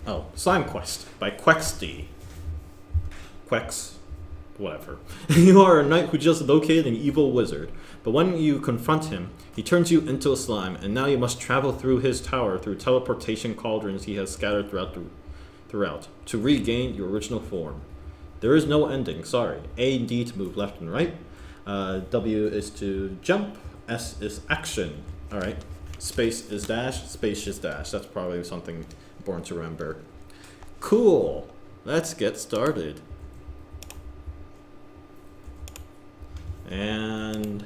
Oh, Slime Quest by QuexD. Quex, whatever. You are a knight who just located an evil wizard, but when you confront him, he turns you into a slime, and now you must travel through his tower through teleportation cauldrons he has scattered throughout to regain your original form. There is no ending, sorry. A and D to move left and right. W is to jump. S is action. Alright. Space is dash. Space is dash. That's probably something important to remember. Cool. Let's get started. And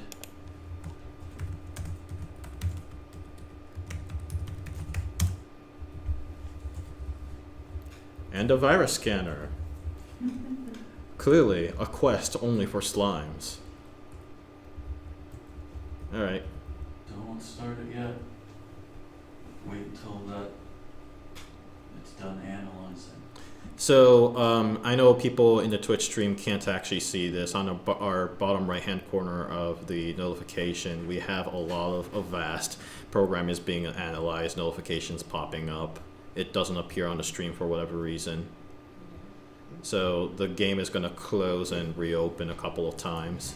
a virus scanner. Clearly a quest only for slimes. Alright. Don't start it yet. Wait until it's done analyzing. So, I know people in the Twitch stream can't actually see this. On our bottom right-hand corner of the notification, we have a lot of a vast program is being analyzed, notifications popping up. It doesn't appear on the stream for whatever reason. So, the game is going to close and reopen a couple of times.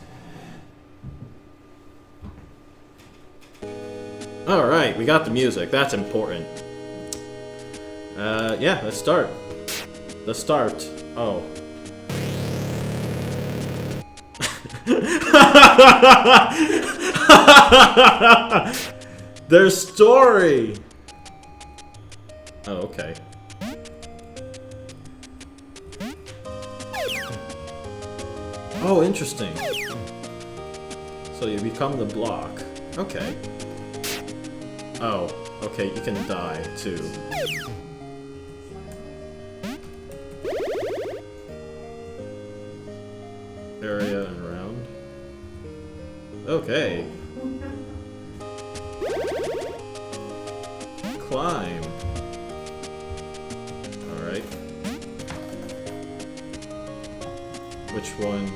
Alright, we got the music. That's important. Yeah, let's start. The start. Oh. Their story! Oh, okay. Oh, interesting. So you become the block. Okay. Oh, okay, you can die too. Area and around. Okay. Climb. Alright. Which one?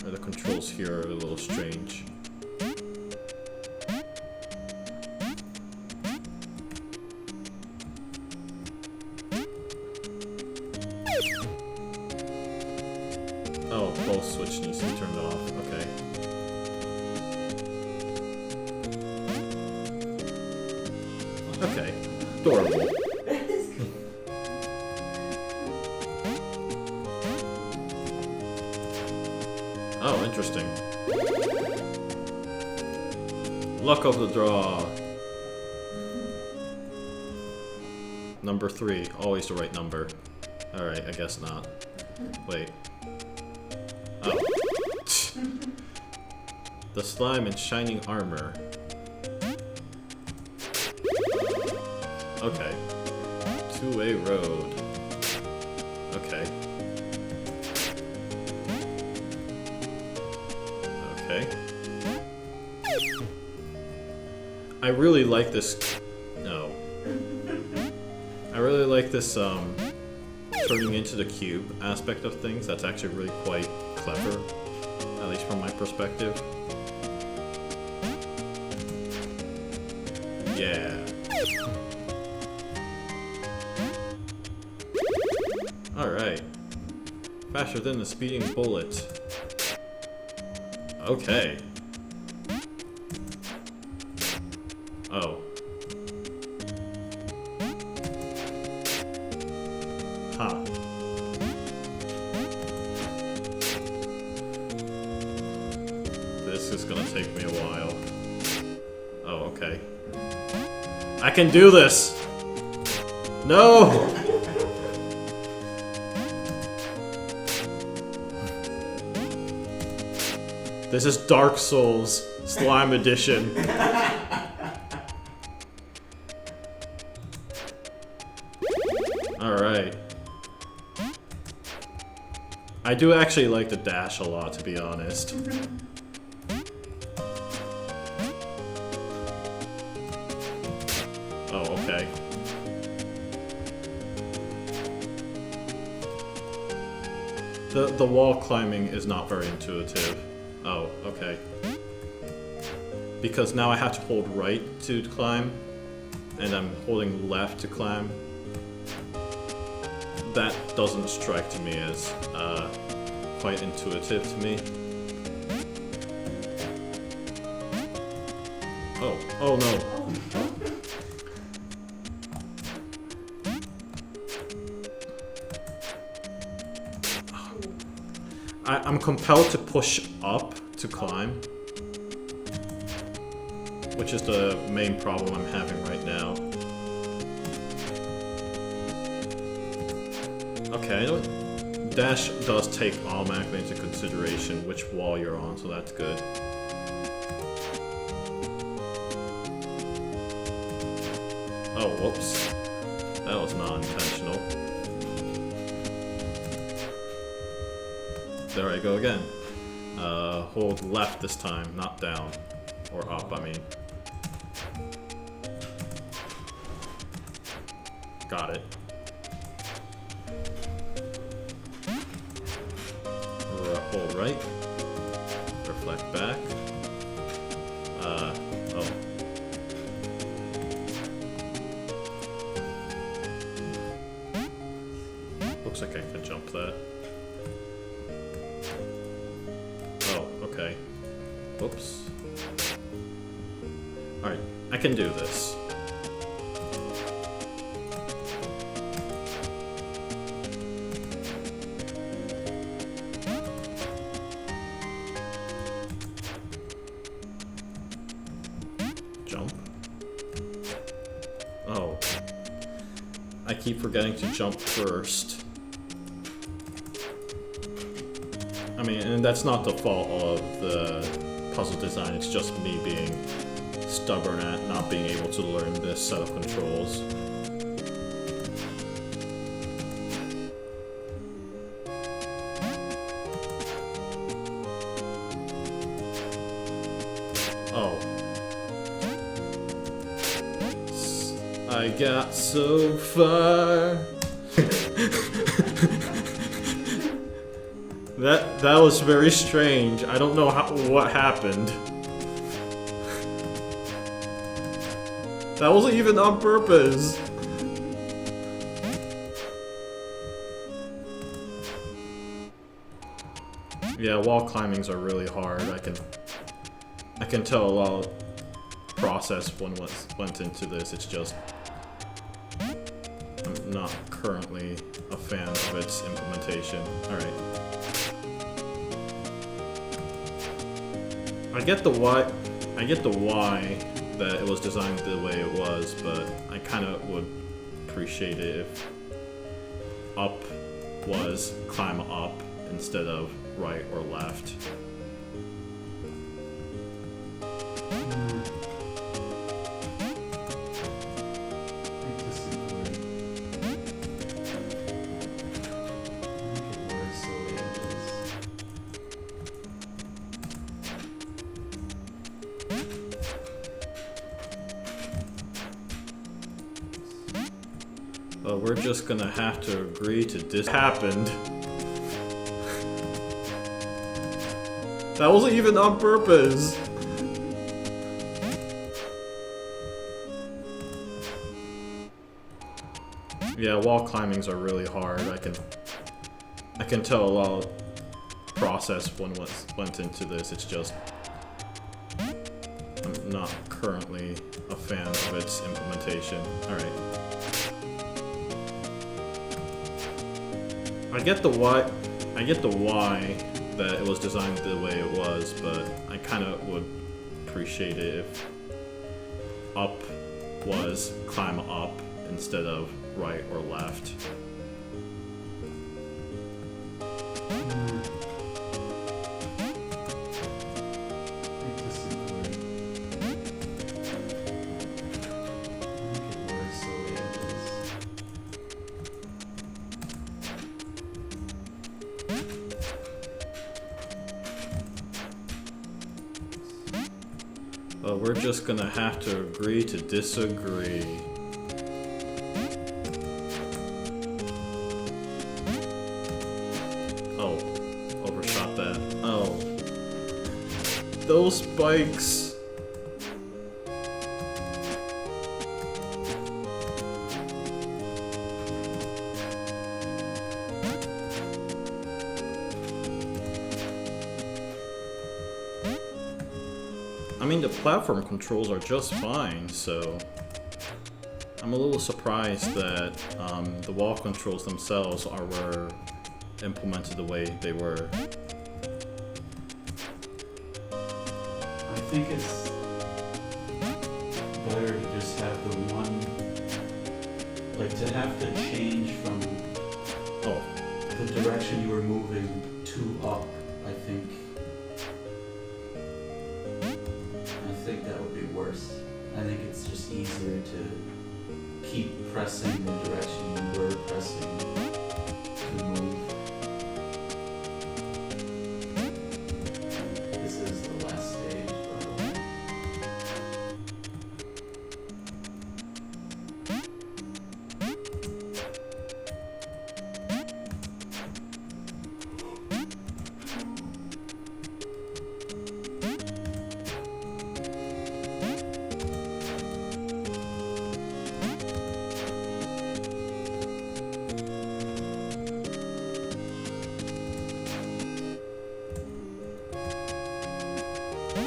The controls here are a little strange. Oh, pulse switch needs to be turned off. Okay. Okay. Adorable. Oh, interesting. Luck of the draw. Number 3. Always the right number. Alright, I guess not. Wait. Oh. The slime in shining armor. Okay. Two-way road. Okay. Okay. I really like this. No. I really like this turning into the cube aspect of things. That's actually really quite clever, at least from my perspective. Yeah. Alright. Faster than the speeding bullet. Okay. Oh. Huh. This is gonna take me a while. Oh, okay. I can do this! No! This is Dark Souls Slime Edition. Alright. I do actually like the dash a lot, to be honest. Oh, okay. The wall climbing is not very intuitive. Oh, okay. Because now I have to hold right to climb. and I'm holding left to climb, that doesn't strike to me as quite intuitive to me. Oh no. I'm compelled to push up to climb, which is the main problem I'm having right now. Okay, dash does take automatically into consideration which wall you're on, so that's good. Oh, whoops. That was not intentional. There I go again. Hold left this time, not down. Or up, I mean. Got it. Hold right. Reflect back. Oh. Looks like I can jump that. Oh, okay. Whoops. Alright, I can do this. Jump. Oh. I keep forgetting to jump first. I mean, and that's not the fault of the puzzle design, it's just me being stubborn at not being able to learn this set of controls. Oh. I got so far. That was very strange. I don't know what happened. That wasn't even on purpose. Yeah, wall climbings are really hard. I can tell a lot of process went into this. It's just I'm not currently a fan of its implementation. All right. I get the why that it was designed the way it was, but I kind of would appreciate it if up was climb up instead of right or left. But we're just gonna have to agree to this happened. That wasn't even on purpose. Yeah, wall climbings are really hard. I can tell a lot of process went into this. It's just I'm not currently a fan of its implementation. All right. I get the why that it was designed the way it was, but I kind of would appreciate it if up was climb up instead of right or left. But we're just gonna have to agree to disagree. Oh, overshot that. Oh. Those spikes. mean, the platform controls are just fine, so I'm a little surprised that the wall controls themselves were implemented the way they were. I think it's better to just have the one, like to have to change from the direction you were moving to up, I think that would be worse. I think it's just easier to keep pressing the direction you were pressing to move. This is the last stage, probably.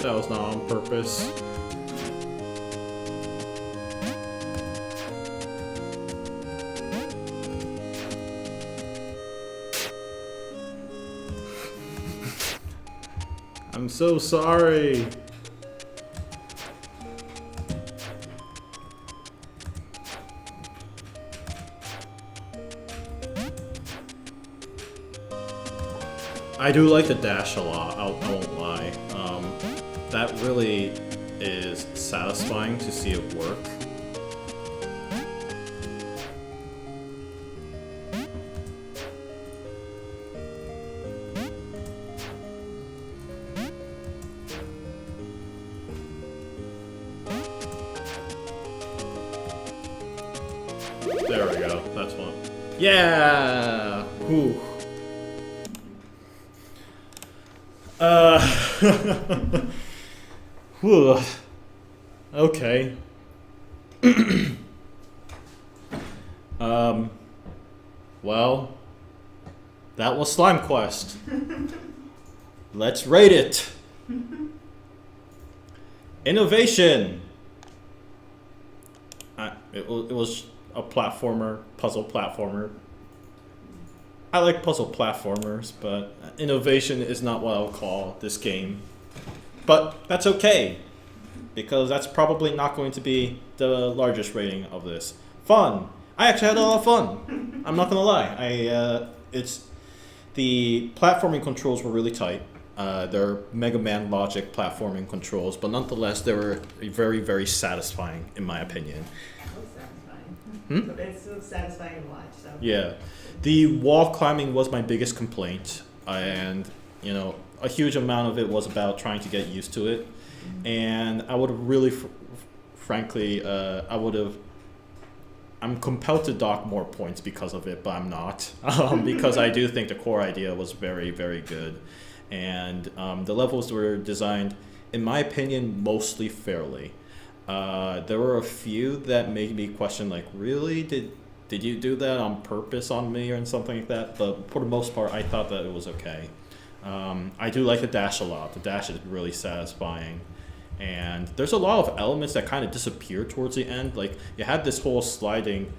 That was not on purpose. I'm so sorry. I do like the dash a lot, I won't lie. That really is satisfying to see it work. There we go, that's one. Yeah! Whew. Whew. Okay. Well, that was Slime Quest. Let's rate it. Innovation. It was a platformer, puzzle platformer. I like puzzle platformers, but innovation is not what I'll call this game. But that's okay, because that's probably not going to be the largest rating of this. Fun. I actually had a lot of fun. I'm not gonna lie. The platforming controls were really tight. They're Mega Man logic platforming controls, but nonetheless, they were very, very satisfying, in my opinion. Satisfying. It's so satisfying to watch. So. Yeah, the wall climbing was my biggest complaint, and you know, a huge amount of it was about trying to get used to it. And I would have really, frankly, I'm compelled to dock more points because of it, but I'm not, because I do think the core idea was very, very good, and the levels were designed, in my opinion, mostly fairly. There were a few that made me question, like, really, did you do that on purpose on me or something like that? But for the most part, I thought that it was okay. I do like the dash a lot. The dash is really satisfying. And there's a lot of elements that kind of disappear towards the end. Like, you had this whole sliding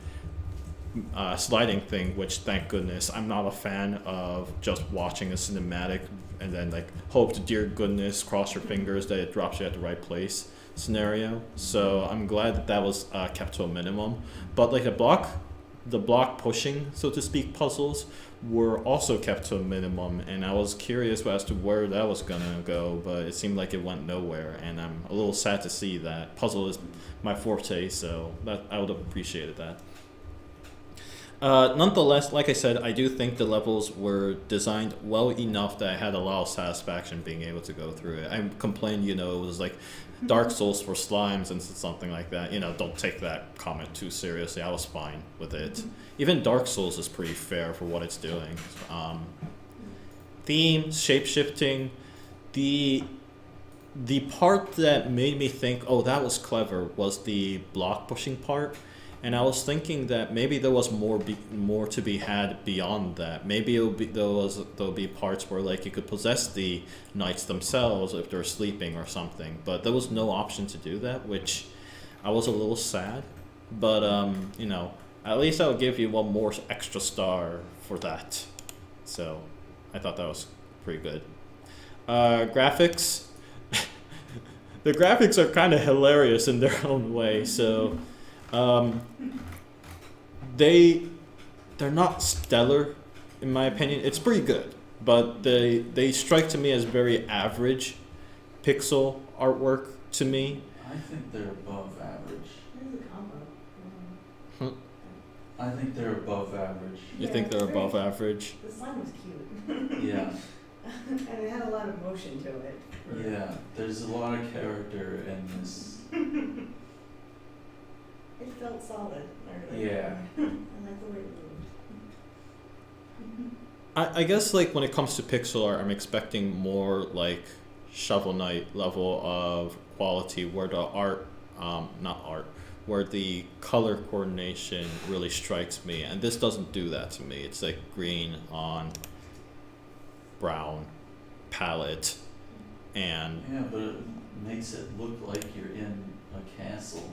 thing, which, thank goodness, I'm not a fan of just watching a cinematic and then, like, hope to dear goodness, cross your fingers that it drops you at the right place scenario. So I'm glad that that was kept to a minimum. But, like, the block pushing, so to speak, puzzles were also kept to a minimum, and I was curious as to where that was gonna go, but it seemed like it went nowhere, and I'm a little sad to see that. Puzzle is my forte, so that I would have appreciated that. Nonetheless, like I said, I do think the levels were designed well enough that I had a lot of satisfaction being able to go through it. I complained, you know, it was like Dark Souls for slimes and something like that. You know, don't take that comment too seriously. I was fine with it. Even Dark Souls is pretty fair for what it's doing. Theme, shape-shifting, the part that made me think, oh, that was clever, was the block pushing part. And I was thinking that maybe there was more to be had beyond that. Maybe there'll be parts where like you could possess the knights themselves if they're sleeping or something. But there was no option to do that, which I was a little sad. But you know, at least I'll give you one more extra star for that. So I thought that was pretty good. Graphics. The graphics are kind of hilarious in their own way. So. They're not stellar, in my opinion. It's pretty good, but they strike to me as very average pixel artwork to me. I think they're above average. There's a combo. I think they're above average. You think they're above average? The slime was cute. Yeah. And it had a lot of motion to it. Yeah. There's a lot of character in this. It felt solid. I really Yeah. I like the way it moved. I guess like when it comes to pixel art, I'm expecting more like Shovel Knight level of quality where the where the color coordination really strikes me, and this doesn't do that to me. It's like green on brown palette, and Yeah, but it makes it look like you're in a castle.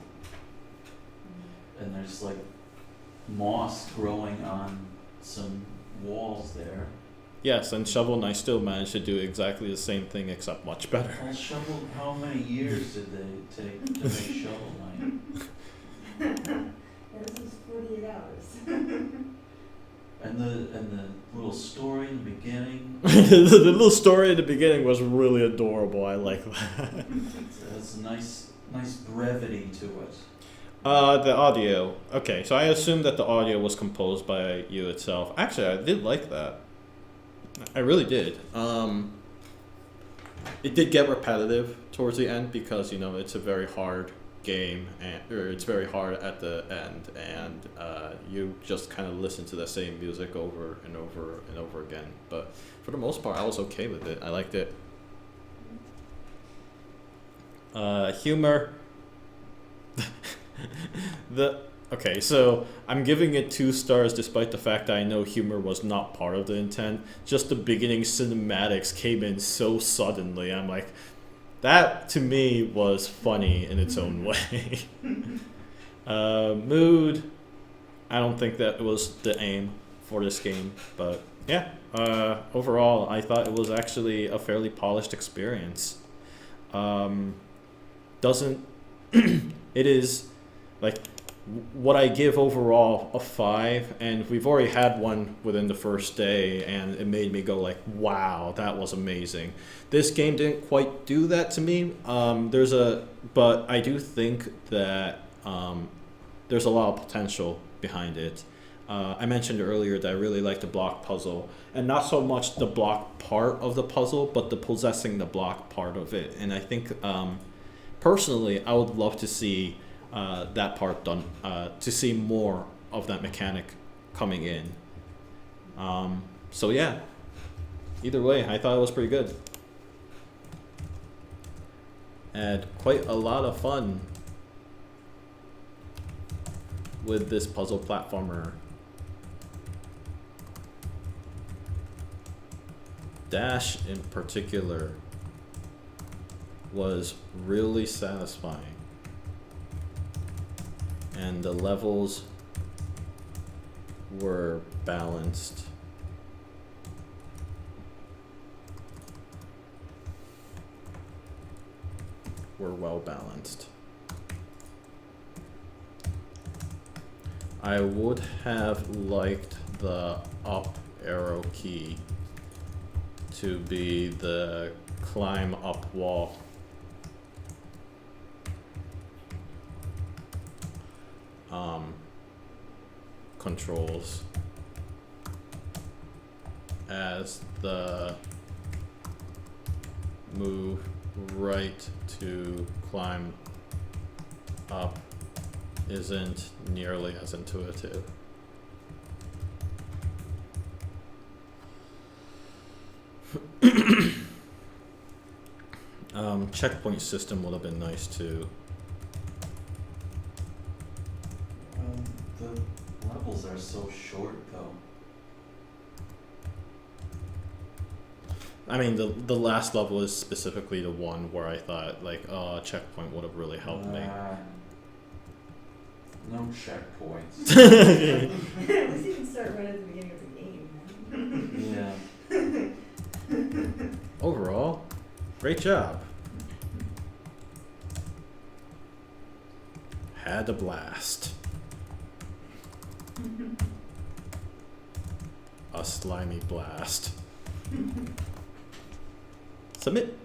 And there's like moss growing on some walls there. yes, and Shovel Knight still managed to do exactly the same thing except much better. Well, how many years did they take to make Shovel Knight? Yeah, this was 48 hours. And the little story in the beginning, The little story at the beginning was really adorable. I like that. it has a nice brevity to it. The audio. Okay, so I assume that the audio was composed by you itself. Actually, I did like that. I really did. It did get repetitive towards the end because, you know, it's a very hard game, or it's very hard at the end, and you just kind of listen to the same music over and over and over again. But for the most part, I was okay with it. I liked it. Humor. Okay, so I'm giving it 2 stars despite the fact that I know humor was not part of the intent. Just the beginning cinematics came in so suddenly. I'm like, that to me was funny in its own way. Mood, I don't think that was the aim for this game, but yeah, overall I thought it was actually a fairly polished experience. Doesn't it is like what I give overall a 5, and we've already had one within the first day, and it made me go like, wow, that was amazing. This game didn't quite do that to me. But I do think that there's a lot of potential behind it. I mentioned earlier that I really like the block puzzle, and not so much the block part of the puzzle, but the possessing the block part of it. And I think personally, I would love to see that part done, to see more of that mechanic coming in. So yeah, either way, I thought it was pretty good. Had quite a lot of fun with this puzzle platformer. Dash in particular was really satisfying, and the levels were balanced. Were well balanced. I would have liked the up arrow key to be the climb up wall. Controls as the move right to climb up isn't nearly as intuitive. Checkpoint system would have been nice too. The levels are so short though. I mean, the last level is specifically the one where I thought, like, oh, a checkpoint would have really helped me. No checkpoints. At least you can start right at the beginning of the game. Yeah. Overall, great job. Had a blast. A slimy blast. Submit.